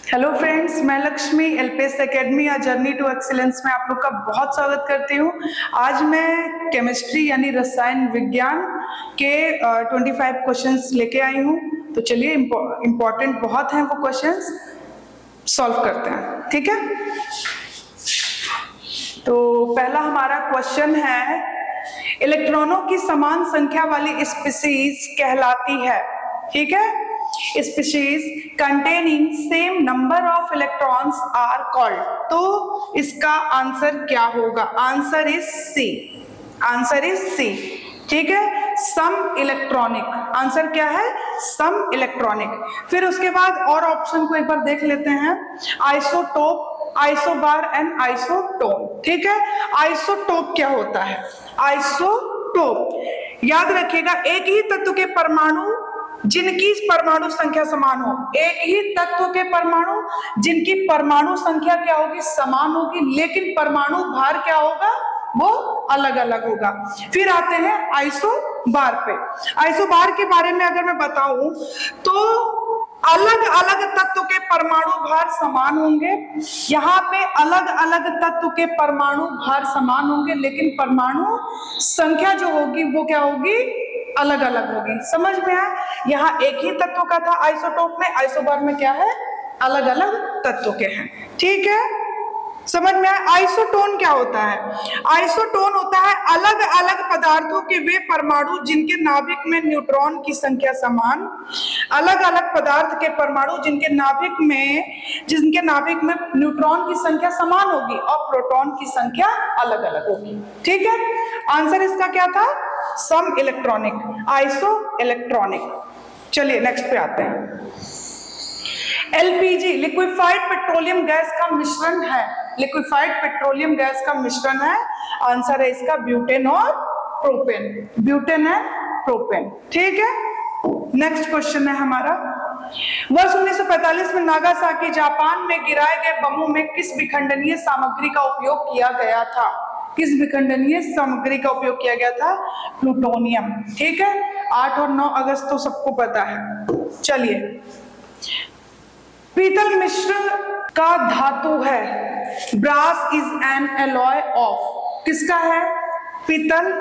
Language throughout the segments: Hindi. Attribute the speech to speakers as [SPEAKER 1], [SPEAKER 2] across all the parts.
[SPEAKER 1] हेलो फ्रेंड्स, मैं लक्ष्मी एलपीएस एकेडमी या जर्नी टू एक्सीलेंस में आप लोग का बहुत स्वागत करती हूँ। आज मैं केमिस्ट्री यानी रसायन विज्ञान के 25 क्वेश्चंस लेके आई हूँ। तो चलिए, इम्पोर्टेंट बहुत हैं वो क्वेश्चंस, सॉल्व करते हैं। ठीक है, तो पहला हमारा क्वेश्चन है, इलेक्ट्रॉनों की समान संख्या वाली स्पीशीज कहलाती है। ठीक है, species containing same number of electrons are called. तो इसका आंसर क्या होगा? Answer is C. Answer is C. ठीक है, सम इलेक्ट्रॉनिक। आंसर क्या है? Some electronic. फिर उसके बाद और ऑप्शन को एक बार देख लेते हैं, आइसोटोप, आइसोबार एंड आइसोटोन। ठीक है, आइसोटोप क्या होता है? आइसोटोप याद रखिएगा, एक ही तत्व के परमाणु जिनकी परमाणु संख्या समान हो, एक ही तत्व के परमाणु जिनकी परमाणु संख्या क्या होगी? समान होगी, लेकिन परमाणु भार क्या होगा? वो अलग अलग होगा। फिर आते हैं आइसोबार पे। आइसोबार के बारे में अगर मैं बताऊं तो अलग अलग तत्व के परमाणु भार समान होंगे। यहाँ पे अलग अलग तत्व के परमाणु भार समान होंगे, लेकिन परमाणु संख्या जो होगी वो क्या होगी? अलग अलग होगी। समझ में आया? यहाँ एक ही तत्व का था आइसोटोप में, आइसोबार में क्या है? अलग अलग तत्व के हैं। ठीक है, समझ में आया? आइसोटोन क्या होता है? आइसोटोन होता है अलग अलग पदार्थों के वे परमाणु जिनके नाभिक में न्यूट्रॉन की संख्या समान, अलग अलग पदार्थ के परमाणु जिनके नाभिक में न्यूट्रॉन की संख्या समान होगी और प्रोटॉन की संख्या अलग अलग होगी। ठीक है, आंसर इसका क्या था? सम इलेक्ट्रॉनिक, आइसो इलेक्ट्रॉनिक। चलिए नेक्स्ट पे आते हैं। एलपीजी लिक्विफाइड पेट्रोलियम गैस का मिश्रण है। लिक्विफाइड पेट्रोलियम गैस का मिश्रण है। आंसर है इसका ब्यूटेन और प्रोपेन। ब्यूटेन है, प्रोपेन। ठीक है, नेक्स्ट क्वेश्चन है हमारा, वर्ष 1945 में नागासाकी जापान में गिराए गए बमों में किस विखंडनीय सामग्री का उपयोग किया गया था? किस विखंडनीय सामग्री का उपयोग किया गया था? प्लूटोनियम। ठीक है, 8 और 9 अगस्त तो सबको पता है। चलिए, पीतल मिश्र का धातु है। Brass is an alloy of. किसका है? पीतल,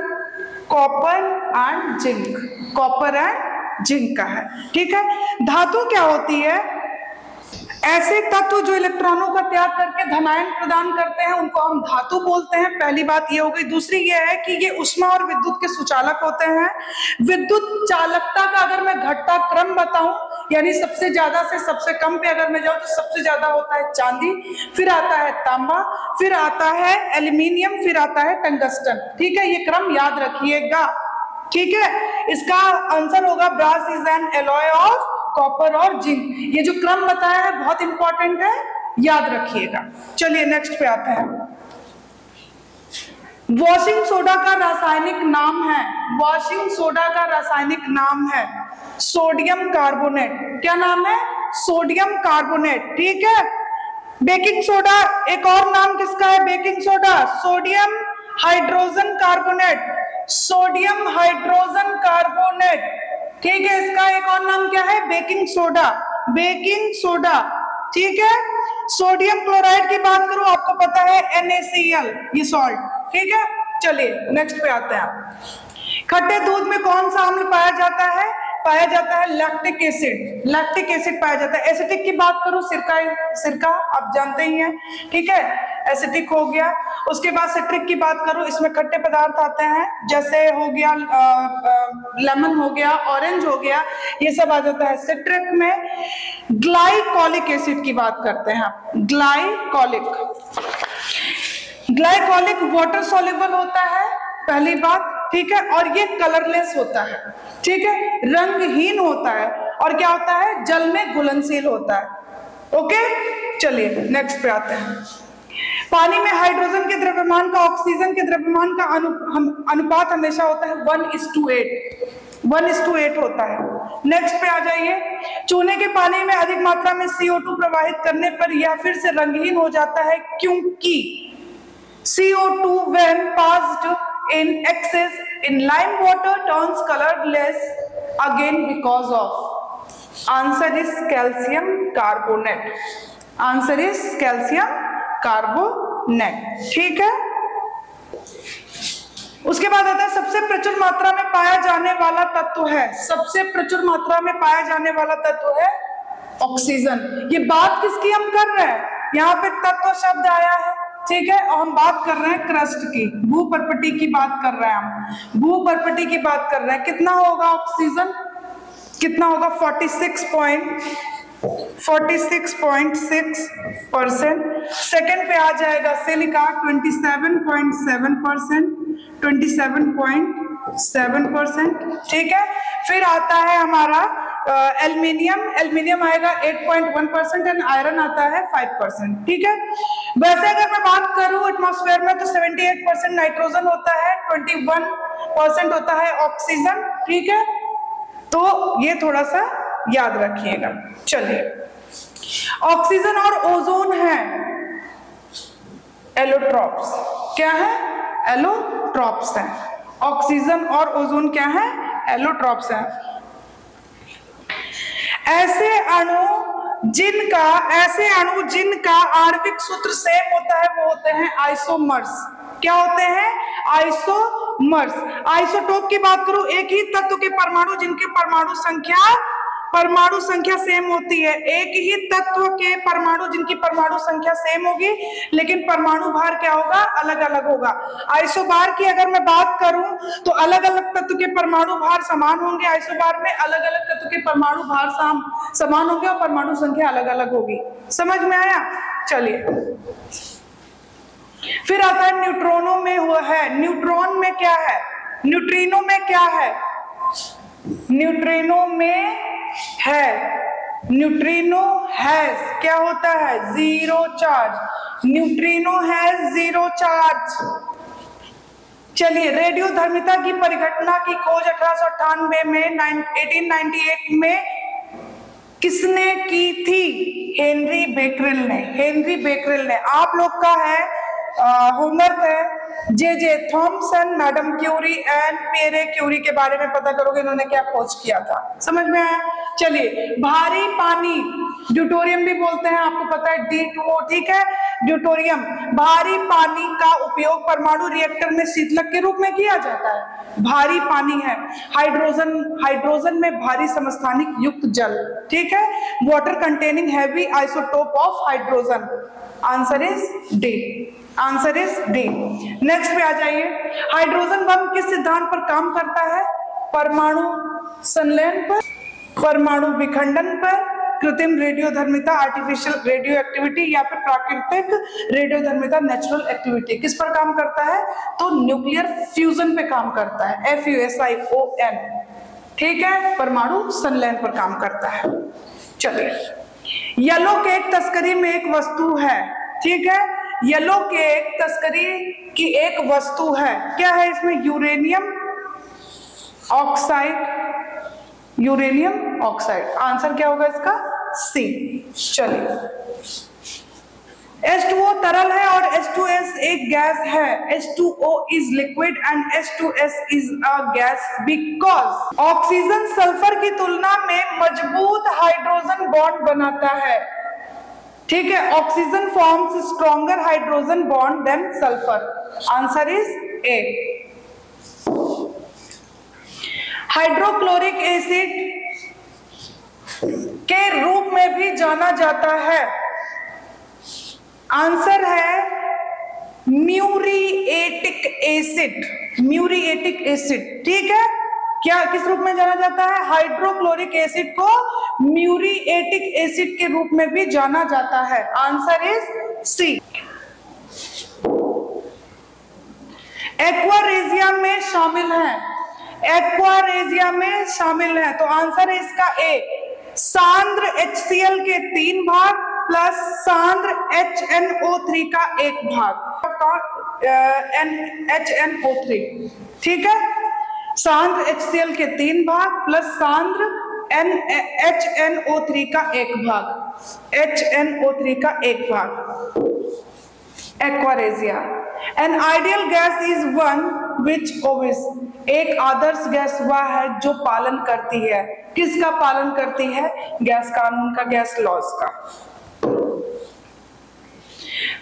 [SPEAKER 1] copper and zinc. Copper and zinc का है। ठीक है, धातु क्या होती है? ऐसे तत्व जो इलेक्ट्रॉनों का त्याग करके धनायन प्रदान करते हैं उनको हम धातु बोलते हैं। पहली बात ये हो गई। दूसरी ये है कि ये ऊष्मा और विद्युत के सुचालक होते हैं। विद्युत चालकता का अगर मैं घटता क्रम बताऊं, यानी सबसे ज्यादा से सबसे कम पे अगर मैं जाऊं तो सबसे ज्यादा होता है चांदी, फिर आता है तांबा, फिर आता है एल्यूमिनियम, फिर आता है टंगस्टन। ठीक है, ये क्रम याद रखिएगा। ठीक है, इसका आंसर होगा brass is an alloy of copper और जिंक। ये जो क्रम बताया है बहुत इंपॉर्टेंट है, याद रखिएगा। चलिए नेक्स्ट पे आते हैं। वॉशिंग सोडा का रासायनिक नाम है। वॉशिंग सोडा का रासायनिक नाम है सोडियम कार्बोनेट। क्या नाम है? Sodium carbonate. ठीक है, बेकिंग सोडा एक और नाम किसका है? Baking soda sodium hydrogen carbonate. Sodium hydrogen carbonate. ठीक है, इसका एक और नाम क्या है? Baking soda. Baking soda. ठीक है, सोडियम क्लोराइड की बात करूं, आपको पता है NaCl, ये सॉल्ट। ठीक है, चलिए नेक्स्ट पे आते हैं। खट्टे दूध में कौन सा अम्ल पाया जाता है? पाया जाता है लैक्टिक एसिड। लैक्टिक एसिड पाया जाता है। एसिटिक की बात करूं, सिरका आप जानते ही हैं। ठीक है, एसिटिक हो गया। उसके बाद सिट्रिक की बात करूं, इसमें खट्टे पदार्थ आते हैं, जैसे हो गया लेमन हो गया, ऑरेंज हो गया, ये सब आ जाता है सिट्रिक में। ग्लाइकोलिक एसिड की बात करते हैं। ग्लाइकोलिक वाटर सॉल्युबल होता है, पहली बात। ठीक है, और ये कलरलेस होता है। ठीक है, रंगहीन होता है, और क्या होता है? जल में घुलनशील होता है। ओके, चलिए नेक्स्ट पे आते हैं। पानी में हाइड्रोजन के द्रव्यमान का ऑक्सीजन के द्रव्यमान का अनुपात हमेशा होता है 1:8। 1:8 होता है। नेक्स्ट पे आ जाइए। चूने के पानी में अधिक मात्रा में CO2 प्रवाहित करने पर यह फिर से रंगहीन हो जाता है, क्योंकि CO2 when passed in excess in lime water turns colorless again because of। Answer is calcium carbonate. Answer is calcium carbonate. ठीक है, उसके बाद आता है सबसे प्रचुर मात्रा में पाया जाने वाला तत्व है, सबसे प्रचुर मात्रा में पाया जाने वाला तत्व है ऑक्सीजन। ये बात किसकी हम कर रहे हैं, यहाँ पे तत्व शब्द आया है, ठीक है, और हम बात कर रहे हैं क्रस्ट की, भूपर्पटी की बात कर रहे हैं, हम भूपर्पटी की बात कर रहे हैं। कितना होगा ऑक्सीजन, कितना होगा 46.6%। सेकंड पे आ जाएगा सिलिका 27.7%, 27.7%। ठीक है, फिर आता है हमारा एल्यूमिनियम, एल्यूमिनियम आएगा 8.1% एंड आयरन आता है 5%। ठीक है, वैसे अगर मैं बात करूं एटमॉस्फेयर में तो 78% नाइट्रोजन होता है, 21% होता है ऑक्सीजन। ठीक है, तो ये थोड़ा सा याद रखिएगा। चलिए, ऑक्सीजन और ओजोन है एलोट्रॉप्स, क्या है, एलोट्रॉप्स है। ऑक्सीजन और ओजोन क्या है, एलोट्रॉप्स है। ऐसे अणु जिनका आणविक सूत्र सेम होता है वो होते हैं आइसोमर्स। क्या होते हैं, आइसोमर्स। आइसोटोप की बात करूं, एक ही तत्व के परमाणु जिनकी परमाणु संख्या सेम होती है, एक ही तत्व के परमाणु जिनकी परमाणु संख्या सेम होगी लेकिन परमाणु भार क्या होगा, अलग अलग होगा। आइसोबार की अगर मैं बात करूं तो अलग अलग तत्व के परमाणु भार समान होंगे, आइसोबार में अलग अलग तत्व के परमाणु भार समान होंगे और परमाणु संख्या अलग अलग होगी। समझ में आया? चलिए, फिर आता है न्यूट्रॉनों में हुआ है, न्यूट्रॉन में क्या है, न्यूट्रिनो में क्या है, न्यूट्रिनो में है, न्यूट्रिनो हैज क्या होता है, zero charge, neutrino has zero charge. चलिए, रेडियोधर्मिता की परिघटना की खोज 1898 में 1898 में किसने की थी, हेनरी बेकरेल ने, हेनरी बेकरेल ने। आप लोग का है होमवर्क है J Thomson, madam Curie and Pierre Curie के बारे में पता करोगे इन्होंने क्या खोज किया था। समझ में आया? चलिए, भारी पानी, ड्यूटोरियम भी बोलते हैं, आपको पता है D2O, ठीक है, ड्यूटोरियम। भारी पानी का उपयोग परमाणु रिएक्टर में शीतलक के रूप में किया जाता है। भारी पानी है, हाइड्रोजन में भारी समस्थानिक युक्त जल। ठीक है, water containing heavy isotope of hydrogen. Answer is D, answer is D. Next पे आ जाइए, हाइड्रोजन बम किस सिद्धांत पर काम करता है, परमाणु संलयन पर, परमाणु विखंडन पर, कृत्रिम रेडियोधर्मिता आर्टिफिशियल रेडियो एक्टिविटी, या फिर प्राकृतिक रेडियोधर्मिता नेचुरल एक्टिविटी। किस पर काम करता है, तो न्यूक्लियर फ्यूजन पे काम करता है, FUSION। ठीक है, परमाणु संलयन पर काम करता है। चलिए, येलो केक तस्करी में एक वस्तु है, ठीक है, येलो केक तस्करी की एक वस्तु है, क्या है इसमें, uranium oxide, uranium oxide. Answer क्या होगा इसका, सी। चलिए, H2O तरल है और H2S एक गैस है। H2O is liquid and H2S is a gas because oxygen sulphur की तुलना में मजबूत हाइड्रोजन बॉन्ड बनाता है। ठीक है, oxygen forms stronger hydrogen bond than sulphur. Answer is A. Hydrochloric acid के रूप में भी जाना जाता है। आंसर है म्यूरिएटिक एसिड, म्यूरिएटिक एसिड। ठीक है, क्या किस रूप में जाना जाता है, हाइड्रोक्लोरिक एसिड को म्यूरिएटिक एसिड के रूप में भी जाना जाता है। Answer is C. एक्वारेजिया में शामिल है, एक्वारेजिया में शामिल है, तो आंसर है इसका ए। सांद्र HCl के 3 भाग प्लस सांद्र HNO3 का 1 भाग, HNO3। ठीक है, सांद्र HCl के 3 भाग प्लस सांद्र HNO3 का 1 भाग, HNO3 का 1 भाग। Aqua regia. An ideal gas is one which obese, एक आदर्श गैस वह है जो पालन करती है, किसका पालन करती है, गैस कानून का, गैस लॉज का।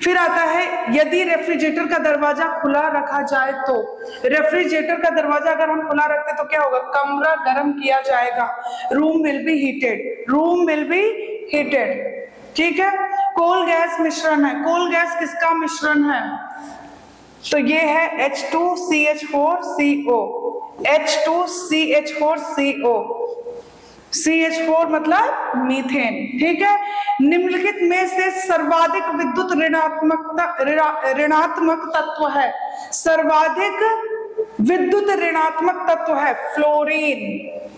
[SPEAKER 1] फिर आता है यदि रेफ्रिजरेटर का दरवाजा खुला रखा जाए तो, रेफ्रिजरेटर का दरवाजा अगर हम खुला रखते तो क्या होगा, कमरा गर्म किया जाएगा, room will be heated, room will be heated. ठीक है, कोल गैस मिश्रण है, कोल गैस किसका मिश्रण है, तो ये है H2CH4CO, H2CH4CO, CH4 मतलब मीथेन। ठीक है, निम्नलिखित में से सर्वाधिक विद्युत ऋणात्मक तत्व है, सर्वाधिक विद्युत ऋणात्मक तत्व है फ्लोरीन।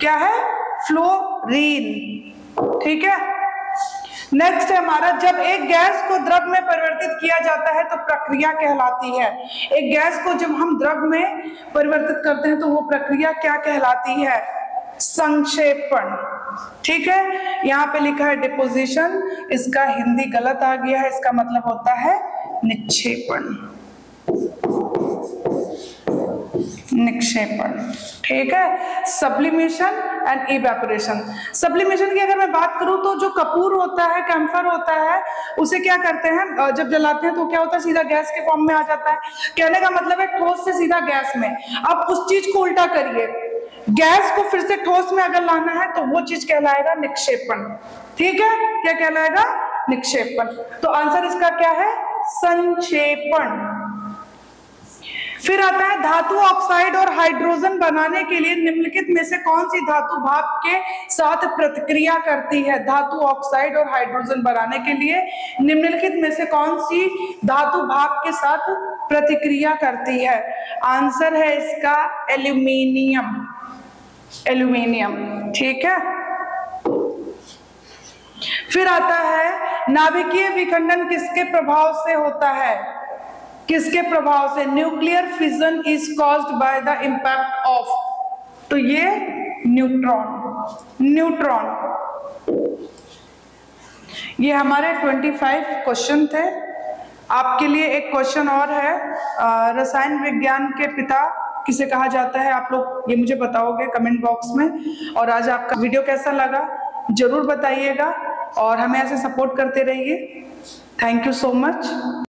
[SPEAKER 1] क्या है, फ्लोरीन। ठीक है, नेक्स्ट है हमारा, जब एक गैस को द्रव में परिवर्तित किया जाता है तो प्रक्रिया कहलाती है, एक गैस को जब हम द्रव में परिवर्तित करते हैं तो वो प्रक्रिया क्या कहलाती है, संक्षेपण। ठीक है, यहाँ पे लिखा है डिपोजिशन, इसका हिंदी गलत आ गया है, इसका मतलब होता है निक्षेपण, निक्षेपण। ठीक है, सब्लिमेशन एंड इवेपोरेशन। सब्लिमेशन की अगर मैं बात करूं तो जो कपूर होता है, कैम्फर होता है, उसे क्या करते हैं, जब जलाते हैं तो क्या होता है, सीधा गैस के फॉर्म में आ जाता है। कहने का मतलब है ठोस से सीधा गैस में। अब उस चीज को उल्टा करिए, गैस को फिर से ठोस में अगर लाना है तो वो चीज कहलाएगा निक्षेपण। ठीक है, क्या कहलाएगा, निक्षेपण। तो आंसर इसका क्या है, संक्षेपण। फिर आता है धातु ऑक्साइड और हाइड्रोजन बनाने के लिए निम्नलिखित में से कौन सी धातु भाप के साथ प्रतिक्रिया करती है, धातु ऑक्साइड और हाइड्रोजन बनाने के लिए निम्नलिखित में से कौन सी धातु भाप के साथ प्रतिक्रिया करती है, आंसर है इसका एल्यूमिनियम, एल्यूमिनियम। ठीक है, फिर आता है नाभिकीय विखंडन किसके प्रभाव से होता है, किसके प्रभाव से, nuclear fission is caused by the impact of, तो ये न्यूट्रॉन, न्यूट्रॉन। ये हमारे 25 क्वेश्चन थे। आपके लिए एक क्वेश्चन और है, रसायन विज्ञान के पिता किसे कहा जाता है, आप लोग ये मुझे बताओगे कमेंट बॉक्स में। और आज आपका वीडियो कैसा लगा जरूर बताइएगा और हमें ऐसे सपोर्ट करते रहिए। Thank you so much.